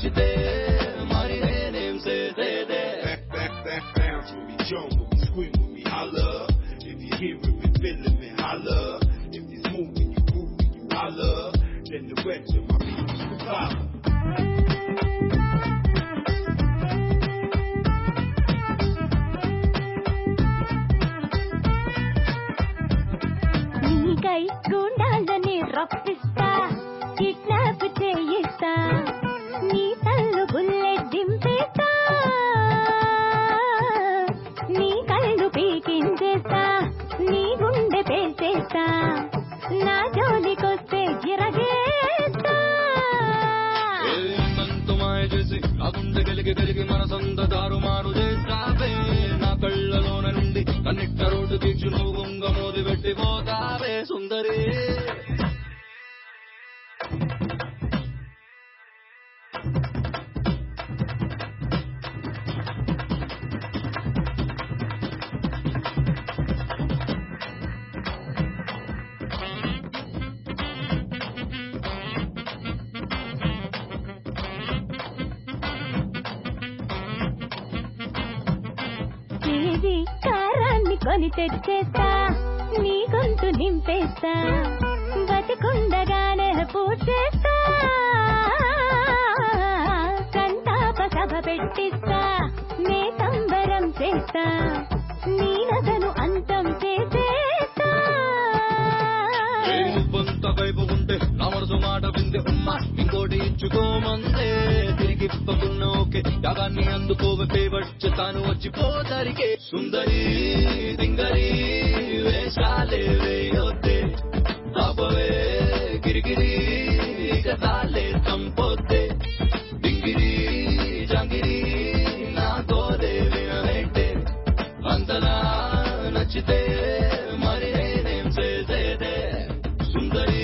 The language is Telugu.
నచ్చితే మరి నేనేం చేసేదే. Bounce with me, jump with me, scream with me, holla. If you hearing me, feeling me, holla. If it's moving, you grooving, you holla. Then the rest of my people will follow. నీకై గుండాలని రప్పిస్తా, కిడ్నాప్ చేయిస్తా, నీ తల్లు బుల్లెట్ దింపేస్తా, నీ కళ్ళు పీకించేస్తా, నీ గుండె పేల్చేస్తా, నా జోలికొస్తే గిరగేస్తా. ఏమంతు మాయ చేసి ఆ గుండె కలిగి మనసంత దారుమారు చేస్తావే. నా కళ్ళలోన నుండి కన్నిట్ట రోడ్డు తీర్చు నువ్వు గుంగ మోది పెట్టిపోతావే సుందరి. కేజీ కారాన్ని కొని తెచ్చేస్తా, నీ గొంతు నింపేస్తా, బతికుండగానే పూడ్చేస్తా, సంతాప సభ పెట్టిస్తా, నే సంబరం చేస్తా, నీ నగను అంతం చేసేస్తా. కొంత వైపు ఉంటే నా మనసు మాట విందే ఉమ్మా ఇంకోటి ఇచ్చుకోమందే. తిరిగిప్పకున్న ఓకే యాగాన్ని అందుకోవే పేవచ్చు తాను వచ్చిపోతరికే. సుందరి దింగరి వేషాలే వేయొద్దే, తాపవే గిరిగిరి ఇక తాలే తంపొద్దే. డింగిరి జాంగిరి నా తోదే వినవెట్టే, అంతలా నచ్చితే మరి నేనేం చేసేదే సుందరి.